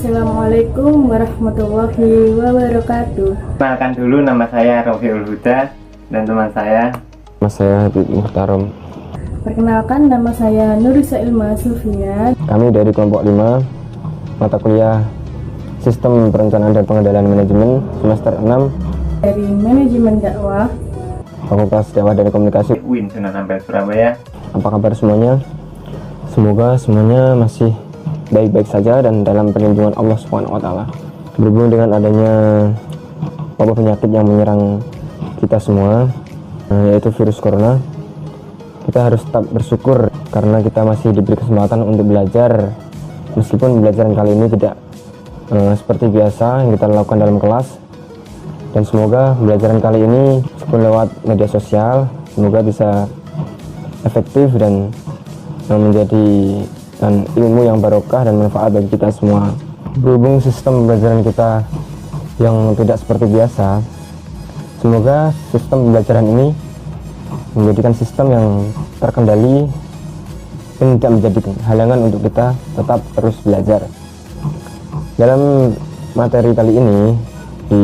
Assalamualaikum warahmatullahi wabarakatuh. Kenalkan dulu, nama saya Rofiul Huda dan teman saya. Nama saya Habib Muhtarom. Perkenalkan, nama saya Nurisa Ilma Sufian. Kami dari kelompok 5 mata kuliah Sistem Perencanaan dan Pengendalian Manajemen semester 6 Dari Manajemen Dakwah Fakultas Dakwah dan Komunikasi UIN Sunan Ampel Surabaya. Apa kabar semuanya? Semoga semuanya masih baik-baik saja dan dalam perlindungan Allah SWT. Berhubung dengan adanya wabah penyakit yang menyerang kita semua, yaitu virus corona, kita harus tetap bersyukur karena kita masih diberi kesempatan untuk belajar, meskipun pembelajaran kali ini tidak seperti biasa yang kita lakukan dalam kelas. Dan semoga pembelajaran kali ini meskipun lewat media sosial, semoga bisa efektif dan menjadi ilmu yang barokah dan manfaat bagi kita semua. Berhubung sistem pembelajaran kita yang tidak seperti biasa, semoga sistem pembelajaran ini menjadikan sistem yang terkendali dan tidak menjadi halangan untuk kita tetap terus belajar. Dalam materi kali ini di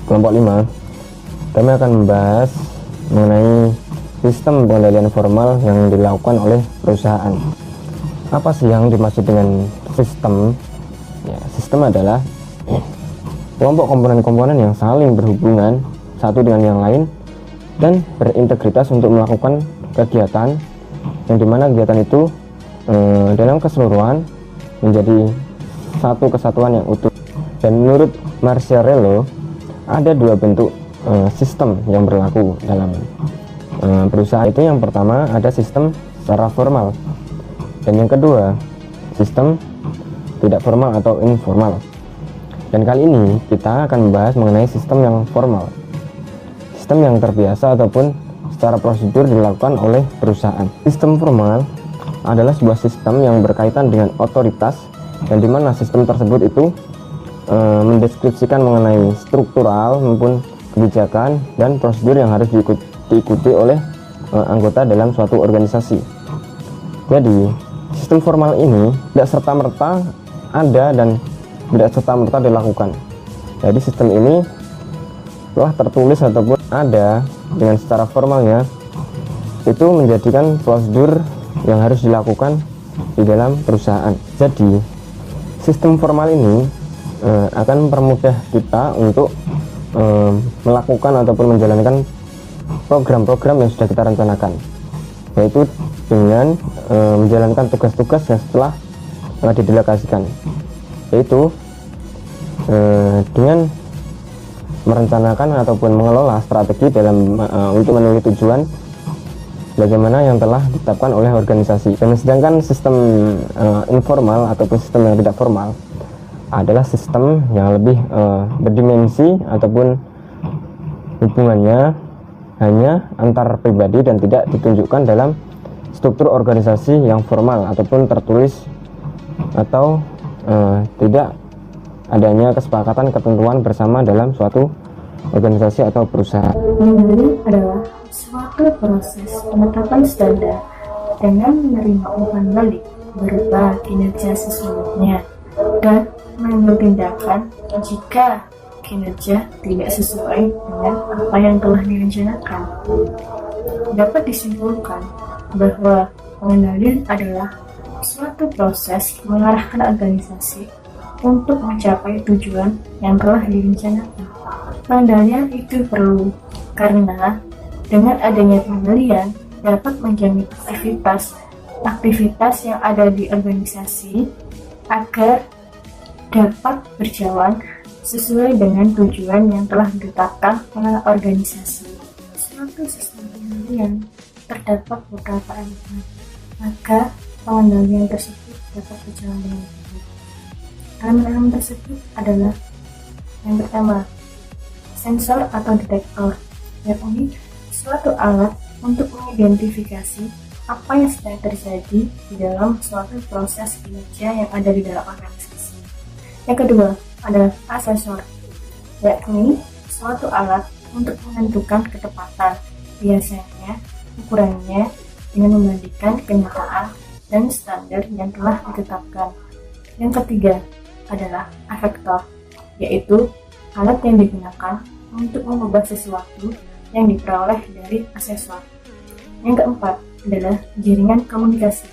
kelompok 5, kami akan membahas mengenai sistem pengendalian formal yang dilakukan oleh perusahaan. Apa sih yang dimaksud dengan sistem? Ya, sistem adalah kelompok komponen-komponen yang saling berhubungan satu dengan yang lain dan berintegritas untuk melakukan kegiatan yang dimana kegiatan itu dalam keseluruhan menjadi satu kesatuan yang utuh. Dan menurut Marciarello, ada dua bentuk sistem yang berlaku dalam perusahaan. Itu yang pertama ada sistem secara formal, dan yang kedua sistem tidak formal atau informal. Dan kali ini kita akan membahas mengenai sistem yang formal, sistem yang terbiasa ataupun secara prosedur dilakukan oleh perusahaan. Sistem formal adalah sebuah sistem yang berkaitan dengan otoritas, dan dimana sistem tersebut itu mendeskripsikan mengenai struktural maupun kebijakan dan prosedur yang harus diikuti oleh anggota dalam suatu organisasi. Jadi sistem formal ini tidak serta-merta ada dan tidak serta-merta dilakukan. Jadi sistem ini telah tertulis ataupun ada dengan secara formalnya, itu menjadikan prosedur yang harus dilakukan di dalam perusahaan. Jadi sistem formal ini akan mempermudah kita untuk melakukan ataupun menjalankan program-program yang sudah kita rencanakan, yaitu dengan menjalankan tugas-tugas yang setelah didelegasikan, yaitu dengan merencanakan ataupun mengelola strategi dalam untuk menuju tujuan bagaimana yang telah ditetapkan oleh organisasi. Dan sedangkan sistem informal ataupun sistem yang tidak formal adalah sistem yang lebih berdimensi ataupun hubungannya hanya antar pribadi dan tidak ditunjukkan dalam struktur organisasi yang formal ataupun tertulis, atau tidak adanya kesepakatan ketentuan bersama dalam suatu organisasi atau perusahaan. Pengendali adalah suatu proses penetapan standar dengan menerima umpan balik berupa kinerja sesungguhnya dan mengambil tindakan jika kinerja tidak sesuai dengan apa yang telah direncanakan. Dapat disimpulkan bahwa pengendalian adalah suatu proses mengarahkan organisasi untuk mencapai tujuan yang telah direncanakan. Pengendalian itu perlu karena dengan adanya pengendalian dapat menjamin aktivitas yang ada di organisasi agar dapat berjalan sesuai dengan tujuan yang telah ditetapkan oleh organisasi. Suatu sistem pengendalian terdapat beberapa elemen, maka pengendalian tersebut dapat berjalan dengan baik. Elemen-elemen tersebut adalah yang pertama, sensor atau detektor, yakni suatu alat untuk mengidentifikasi apa yang sedang terjadi di dalam suatu proses kinerja yang ada di dalam organisasi. Yang kedua adalah asesor, yakni suatu alat untuk menentukan ketepatan, biasanya ukurannya dengan membandingkan kenyataan dan standar yang telah ditetapkan. Yang ketiga adalah efektor, yaitu alat yang digunakan untuk mengubah sesuatu yang diperoleh dari asesor. Yang keempat adalah jaringan komunikasi,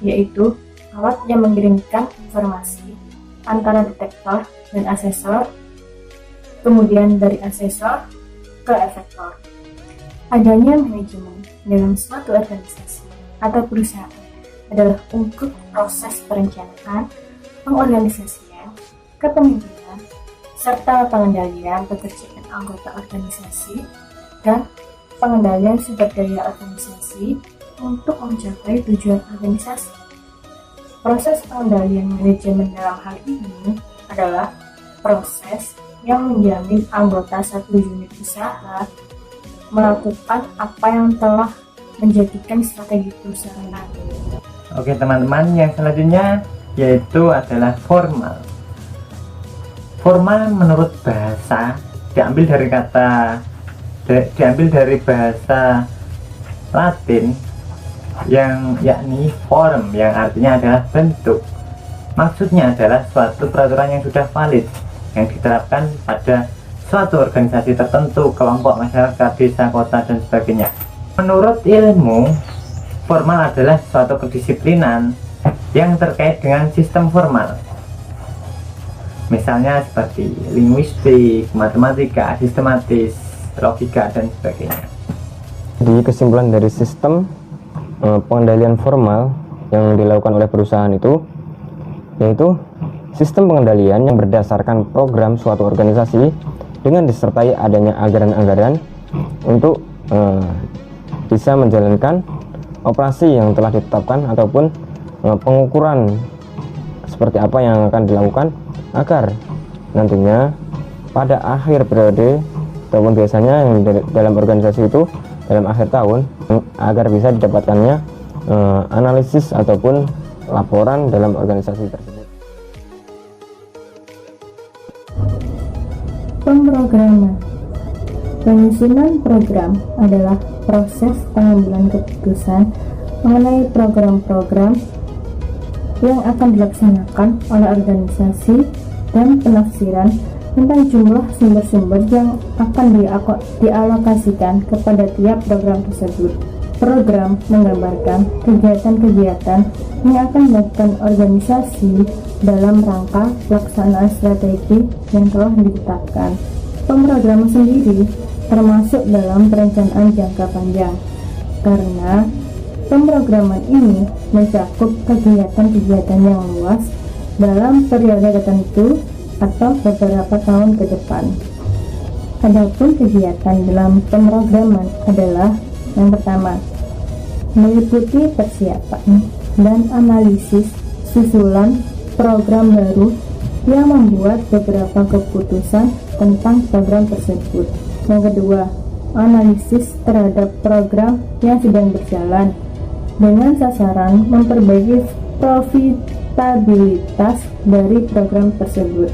yaitu alat yang mengirimkan informasi antara detektor dan asesor, kemudian dari asesor ke efektor. Adanya manajemen dalam suatu organisasi atau perusahaan adalah untuk proses perencanaan, pengorganisasian, kepemimpinan, serta pengendalian pekerjaan anggota organisasi dan pengendalian sumber daya organisasi untuk mencapai tujuan organisasi. Proses pengendalian manajemen dalam hal ini adalah proses yang menjamin anggota satu unit usaha melakukan apa yang telah menjadikan strategi perusahaan. Oke teman-teman, yang selanjutnya yaitu adalah formal. Formal menurut bahasa diambil dari bahasa Latin yang yakni form, yang artinya adalah bentuk. Maksudnya adalah suatu peraturan yang sudah valid yang diterapkan pada suatu organisasi tertentu, kelompok masyarakat, desa, kota, dan sebagainya. Menurut ilmu, formal adalah suatu kedisiplinan yang terkait dengan sistem formal. Misalnya seperti linguistik, matematika, sistematis, logika, dan sebagainya. Di kesimpulan dari sistem pengendalian formal yang dilakukan oleh perusahaan itu, yaitu sistem pengendalian yang berdasarkan program suatu organisasi dengan disertai adanya anggaran-anggaran untuk bisa menjalankan operasi yang telah ditetapkan ataupun pengukuran seperti apa yang akan dilakukan agar nantinya pada akhir periode ataupun biasanya yang dalam organisasi itu dalam akhir tahun agar bisa didapatkannya analisis ataupun laporan dalam organisasi tersebut. Pemrograman. Penyusunan program adalah proses pengambilan keputusan mengenai program-program yang akan dilaksanakan oleh organisasi dan penafsiran tentang jumlah sumber-sumber yang akan dialokasikan kepada tiap program tersebut. Program menggambarkan kegiatan-kegiatan yang akan dilakukan organisasi dalam rangka pelaksanaan strategi yang telah ditetapkan. Pemrograman sendiri termasuk dalam perencanaan jangka panjang, karena pemrograman ini mencakup kegiatan-kegiatan yang luas dalam periode tertentu atau beberapa tahun ke depan. Adapun kegiatan dalam pemrograman adalah yang pertama, meliputi persiapan dan analisis susulan program baru yang membuat beberapa keputusan tentang program tersebut. Yang kedua, analisis terhadap program yang sedang berjalan dengan sasaran memperbaiki profitabilitas dari program tersebut.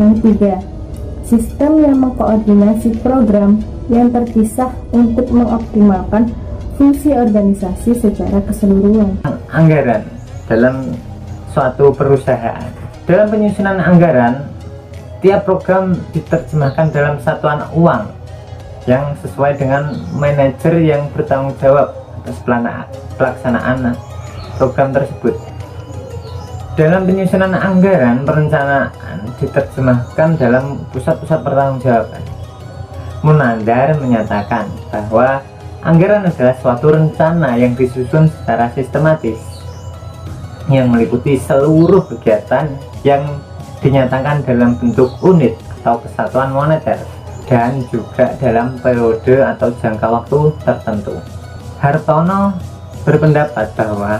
Yang ketiga, sistem yang mengkoordinasi program yang terpisah untuk mengoptimalkan fungsi organisasi secara keseluruhan. Anggaran dalam suatu perusahaan. Dalam penyusunan anggaran, tiap program diterjemahkan dalam satuan uang yang sesuai dengan manajer yang bertanggung jawab atas pelaksanaan program tersebut. Dalam penyusunan anggaran, perencanaan diterjemahkan dalam pusat-pusat pertanggungjawaban. Munandar menyatakan bahwa anggaran adalah suatu rencana yang disusun secara sistematis yang meliputi seluruh kegiatan yang dinyatakan dalam bentuk unit atau kesatuan moneter dan juga dalam periode atau jangka waktu tertentu. Hartono berpendapat bahwa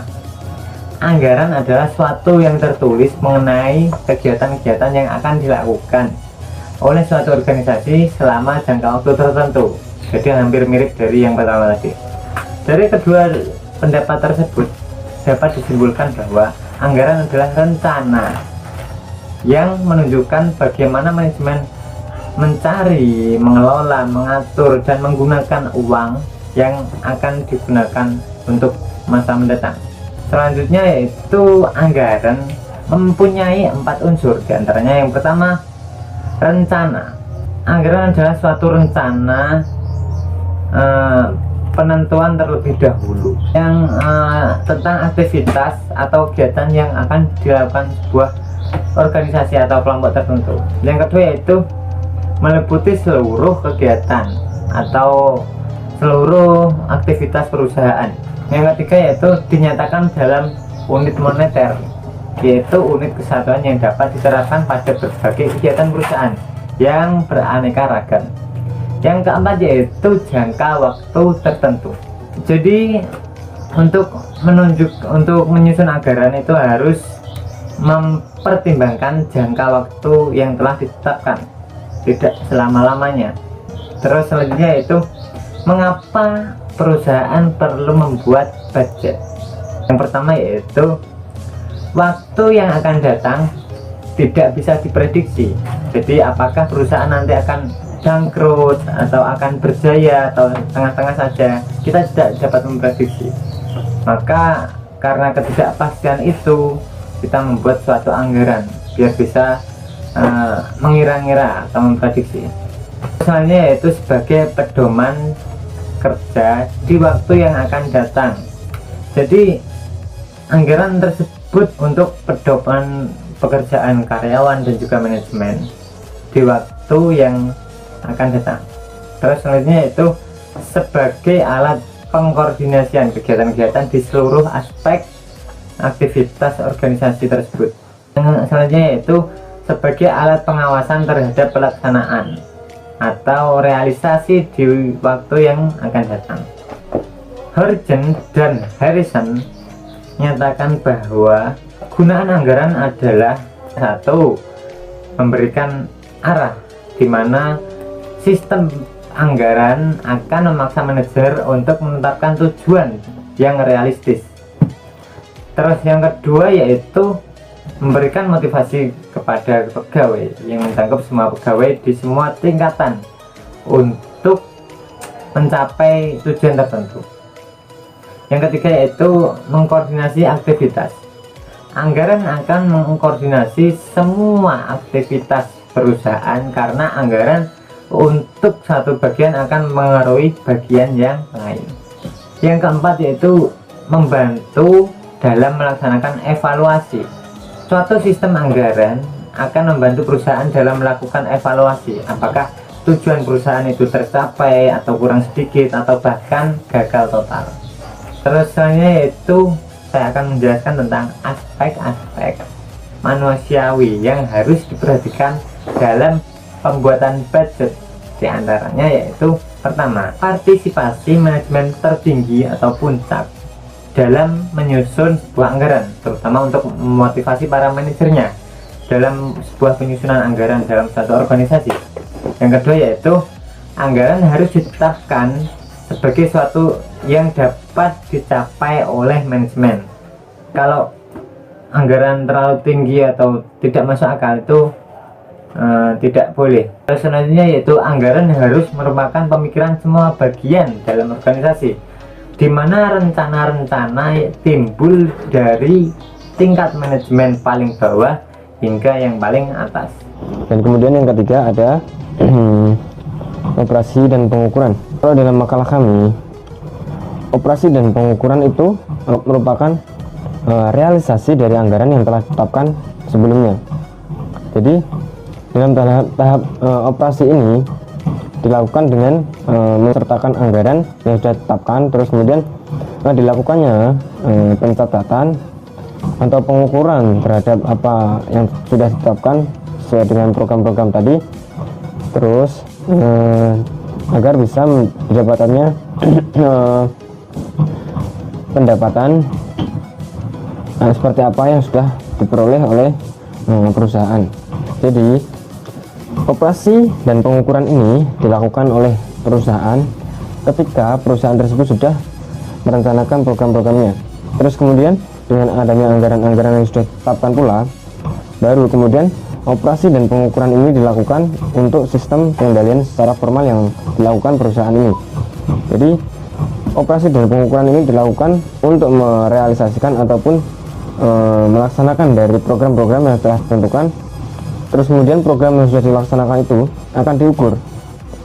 anggaran adalah suatu yang tertulis mengenai kegiatan-kegiatan yang akan dilakukan oleh suatu organisasi selama jangka waktu tertentu. Jadi hampir mirip dari yang pertama tadi. Dari kedua pendapat tersebut dapat disimpulkan bahwa anggaran adalah rencana yang menunjukkan bagaimana manajemen mencari, mengelola, mengatur, dan menggunakan uang yang akan digunakan untuk masa mendatang. Selanjutnya yaitu anggaran mempunyai 4 unsur. Di antaranya yang pertama, rencana. Anggaran adalah suatu rencana penentuan terlebih dahulu yang tentang aktivitas atau kegiatan yang akan dilakukan sebuah organisasi atau kelompok tertentu. Yang kedua yaitu meliputi seluruh kegiatan atau seluruh aktivitas perusahaan. Yang ketiga yaitu dinyatakan dalam unit moneter, yaitu unit kesatuan yang dapat diterapkan pada berbagai kegiatan perusahaan yang beraneka ragam. Yang keempat yaitu jangka waktu tertentu. Jadi untuk menyusun anggaran itu harus mempertimbangkan jangka waktu yang telah ditetapkan, tidak selama-lamanya. Terus selanjutnya yaitu mengapa perusahaan perlu membuat budget. Yang pertama yaitu waktu yang akan datang tidak bisa diprediksi. Jadi apakah perusahaan nanti akan bangkrut atau akan berjaya atau tengah-tengah saja, kita tidak dapat memprediksi. Maka karena ketidakpastian itu, kita membuat suatu anggaran biar bisa mengira-ngira atau memprediksi. Misalnya yaitu sebagai pedoman kerja di waktu yang akan datang. Jadi anggaran tersebut untuk pedoman pekerjaan karyawan dan juga manajemen di waktu yang akan datang. Terus selanjutnya itu sebagai alat pengkoordinasian kegiatan-kegiatan di seluruh aspek aktivitas organisasi tersebut. Yang selanjutnya yaitu sebagai alat pengawasan terhadap pelaksanaan atau realisasi di waktu yang akan datang. Horgen dan Harrison menyatakan bahwa gunaan anggaran adalah satu, memberikan arah, di mana sistem anggaran akan memaksa manajer untuk menetapkan tujuan yang realistis. Terus yang kedua yaitu memberikan motivasi kepada pegawai yang menangkap semua pegawai di semua tingkatan untuk mencapai tujuan tertentu. Yang ketiga yaitu mengkoordinasi aktivitas. Anggaran akan mengkoordinasi semua aktivitas perusahaan karena anggaran untuk satu bagian akan mengaruhi bagian yang lain. Yang keempat yaitu membantu dalam melaksanakan evaluasi. Suatu sistem anggaran akan membantu perusahaan dalam melakukan evaluasi apakah tujuan perusahaan itu tercapai atau kurang sedikit atau bahkan gagal total. Terus selanjutnya yaitu saya akan menjelaskan tentang aspek-aspek manusiawi yang harus diperhatikan dalam pembuatan budget. Di antaranya yaitu pertama, partisipasi manajemen tertinggi atau puncak dalam menyusun sebuah anggaran, terutama untuk memotivasi para manajernya dalam sebuah penyusunan anggaran dalam satu organisasi. Yang kedua yaitu anggaran harus ditetapkan sebagai suatu yang dapat dicapai oleh manajemen. Kalau anggaran terlalu tinggi atau tidak masuk akal itu tidak boleh. Selanjutnya yaitu anggaran harus merupakan pemikiran semua bagian dalam organisasi, di mana rencana-rencana timbul dari tingkat manajemen paling bawah hingga yang paling atas. Dan kemudian yang ketiga ada operasi dan pengukuran. Kalau dalam makalah kami, operasi dan pengukuran itu merupakan realisasi dari anggaran yang telah ditetapkan sebelumnya. Jadi dalam tahap operasi ini dilakukan dengan mensertakan anggaran yang sudah ditetapkan, terus kemudian dilakukannya pencatatan atau pengukuran terhadap apa yang sudah ditetapkan sesuai dengan program-program tadi, terus agar bisa mendapatannya pendapatan seperti apa yang sudah diperoleh oleh perusahaan. Jadi operasi dan pengukuran ini dilakukan oleh perusahaan ketika perusahaan tersebut sudah merencanakan program-programnya. Terus kemudian dengan adanya anggaran-anggaran yang sudah ditetapkan pula, baru kemudian operasi dan pengukuran ini dilakukan untuk sistem pengendalian secara formal yang dilakukan perusahaan ini. Jadi operasi dan pengukuran ini dilakukan untuk merealisasikan ataupun melaksanakan dari program-program yang telah ditentukan, terus kemudian program yang sudah dilaksanakan itu akan diukur.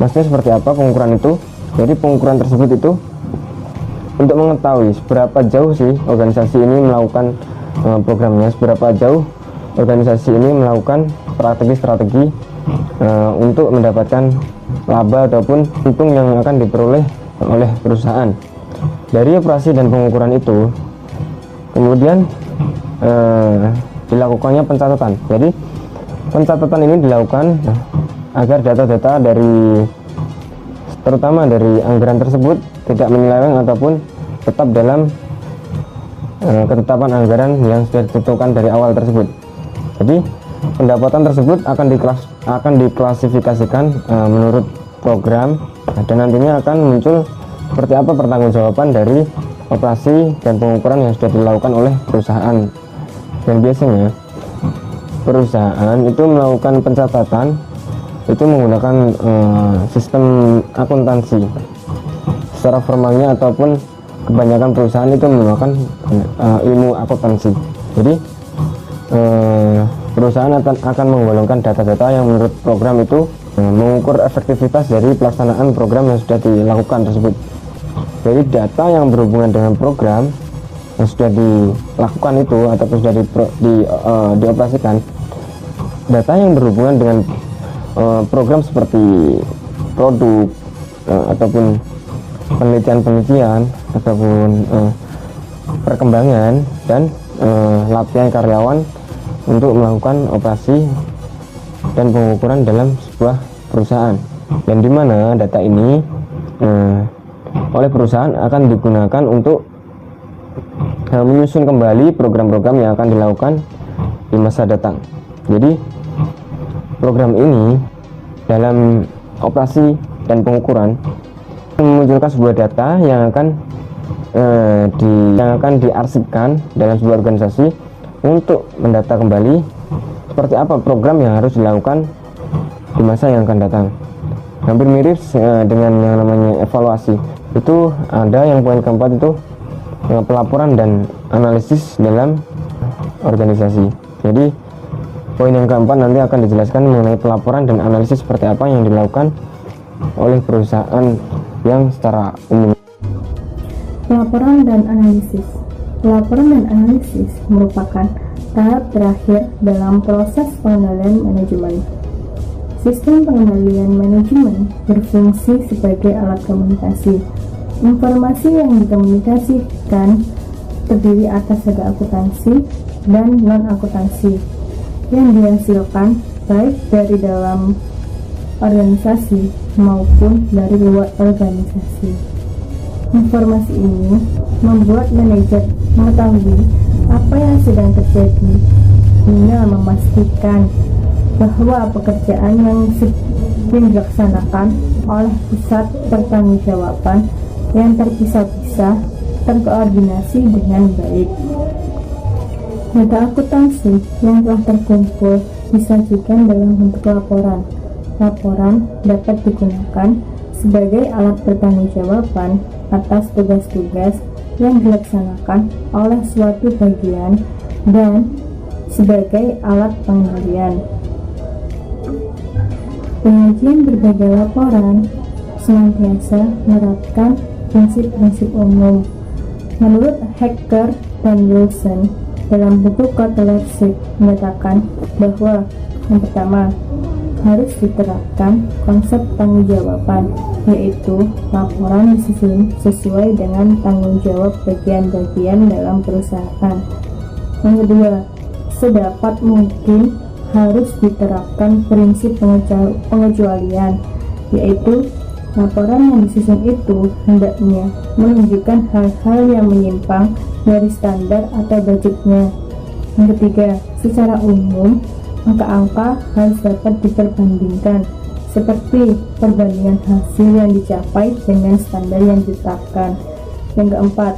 Maksudnya seperti apa pengukuran itu? Jadi pengukuran tersebut itu untuk mengetahui seberapa jauh sih organisasi ini melakukan programnya, seberapa jauh organisasi ini melakukan strategi-strategi untuk mendapatkan laba ataupun untung yang akan diperoleh oleh perusahaan. Dari operasi dan pengukuran itu kemudian dilakukannya pencatatan. Jadi pencatatan ini dilakukan agar data-data terutama dari anggaran tersebut tidak menyeleweng ataupun tetap dalam ketetapan anggaran yang sudah ditentukan dari awal tersebut. Jadi pendapatan tersebut akan diklasifikasikan menurut program, dan nantinya akan muncul seperti apa pertanggungjawaban dari operasi dan pengukuran yang sudah dilakukan oleh perusahaan. Dan biasanya perusahaan itu melakukan pencatatan itu menggunakan sistem akuntansi. Secara formalnya ataupun kebanyakan perusahaan itu menggunakan ilmu akuntansi. Jadi perusahaan akan menggolongkan data-data yang menurut program itu mengukur efektivitas dari pelaksanaan program yang sudah dilakukan tersebut. Jadi data yang berhubungan dengan program yang sudah dilakukan itu ataupun sudah dioperasikan, data yang berhubungan dengan program seperti produk ataupun penelitian ataupun perkembangan dan latihan karyawan untuk melakukan operasi dan pengukuran dalam sebuah perusahaan, dan di mana data ini oleh perusahaan akan digunakan untuk menyusun kembali program-program yang akan dilakukan di masa datang. Jadi program ini dalam operasi dan pengukuran memunculkan sebuah data yang akan diarsipkan dalam sebuah organisasi untuk mendata kembali seperti apa program yang harus dilakukan di masa yang akan datang. Hampir mirip dengan yang namanya evaluasi. Itu ada yang poin keempat itu pelaporan dan analisis dalam organisasi. Jadi poin yang keempat nanti akan dijelaskan mengenai pelaporan dan analisis seperti apa yang dilakukan oleh perusahaan yang secara umum. Pelaporan dan analisis. Pelaporan dan analisis merupakan tahap terakhir dalam proses pengendalian manajemen. Sistem pengendalian manajemen berfungsi sebagai alat komunikasi. Informasi yang dikomunikasikan terdiri atas ada akuntansi dan non-akuntansi yang dihasilkan baik dari dalam organisasi maupun dari luar organisasi. Informasi ini membuat manajer mengetahui apa yang sedang terjadi guna memastikan bahwa pekerjaan yang dilaksanakan oleh pusat pertanggungjawaban yang terpisah-pisah terkoordinasi dengan baik. Data akuntansi yang telah terkumpul disajikan dalam bentuk laporan. Laporan dapat digunakan sebagai alat pertanggungjawaban atas tugas-tugas yang dilaksanakan oleh suatu bagian dan sebagai alat pengendalian. Penyajian berbagai laporan senantiasa menerapkan prinsip-prinsip umum. Menurut Hacker dan Wilson dalam buku Code Leadership menyatakan bahwa yang pertama harus diterapkan konsep tanggung-jawaban, yaitu laporan disusun sesuai dengan tanggung jawab bagian-bagian dalam perusahaan. Yang kedua, sedapat mungkin harus diterapkan prinsip pengecualian, yaitu laporan yang disusun itu hendaknya menunjukkan hal-hal yang menyimpang dari standar atau budgetnya. Yang ketiga, secara umum angka-angka harus dapat diperbandingkan, seperti perbandingan hasil yang dicapai dengan standar yang ditetapkan. Yang keempat,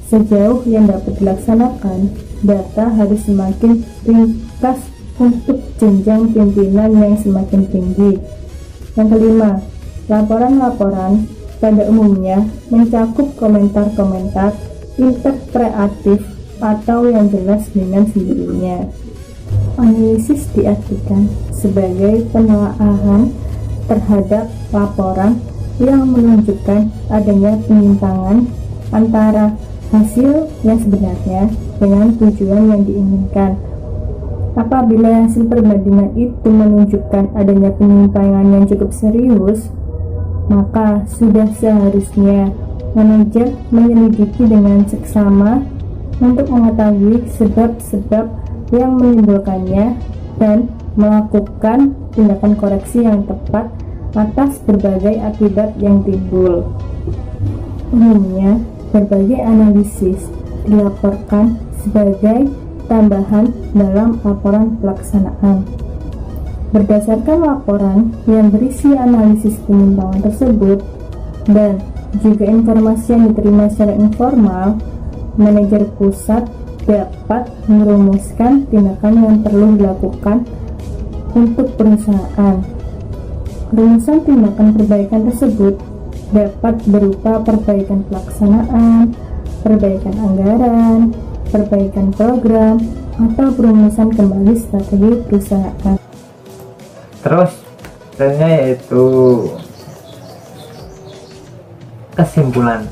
sejauh yang dapat dilaksanakan, data harus semakin ringkas untuk jenjang pimpinan yang semakin tinggi. Yang kelima, laporan-laporan pada umumnya mencakup komentar-komentar interpretatif atau yang jelas dengan sendirinya. Analisis diartikan sebagai penelaahan terhadap laporan yang menunjukkan adanya penyimpangan antara hasil yang sebenarnya dengan tujuan yang diinginkan. Apabila hasil perbandingan itu menunjukkan adanya penyimpangan yang cukup serius, maka sudah seharusnya manajer menyelidiki dengan seksama untuk mengetahui sebab-sebab yang menimbulkannya dan melakukan tindakan koreksi yang tepat atas berbagai akibat yang timbul. Umumnya, berbagai analisis dilaporkan sebagai tambahan dalam laporan pelaksanaan. Berdasarkan laporan yang berisi analisis penyimpangan tersebut dan juga informasi yang diterima secara informal, manajer pusat dapat merumuskan tindakan yang perlu dilakukan untuk perusahaan. Rumusan tindakan perbaikan tersebut dapat berupa perbaikan pelaksanaan, perbaikan anggaran, perbaikan program, atau perumusan kembali strategi perusahaan. Terus selanjutnya yaitu kesimpulan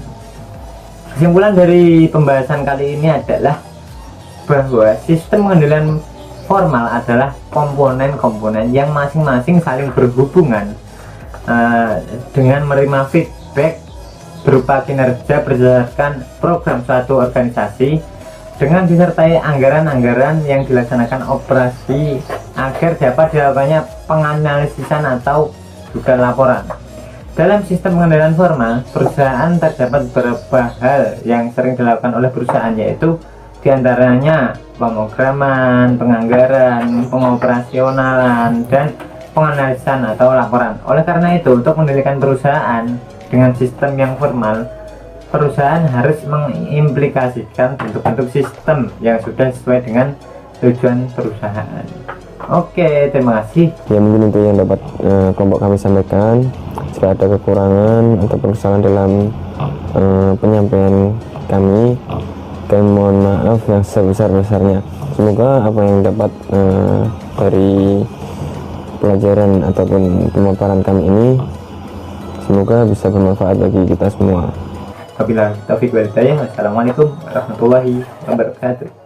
dari pembahasan kali ini adalah bahwa sistem pengendalian formal adalah komponen-komponen yang masing-masing saling berhubungan dengan menerima feedback berupa kinerja berdasarkan program suatu organisasi dengan disertai anggaran-anggaran yang dilaksanakan operasi agar dapat dilakukannya penganalisisan atau juga laporan. Dalam sistem pengendalian formal, perusahaan terdapat beberapa hal yang sering dilakukan oleh perusahaan, yaitu diantaranya pemrograman, penganggaran, pengoperasionalan, dan penganalisan atau laporan. Oleh karena itu, untuk mengendalikan perusahaan dengan sistem yang formal, perusahaan harus mengimplikasikan bentuk-bentuk sistem yang sudah sesuai dengan tujuan perusahaan. Oke, terima kasih. Ya, mungkin itu yang dapat kelompok kami sampaikan. Jika ada kekurangan atau kesalahan dalam penyampaian kami mohon maaf yang sebesar-besarnya. Semoga apa yang dapat dari pelajaran ataupun pemaparan kami ini semoga bisa bermanfaat bagi kita semua. Wabillahi taufiq wal hidayah. Wassalamualaikum warahmatullahi wabarakatuh.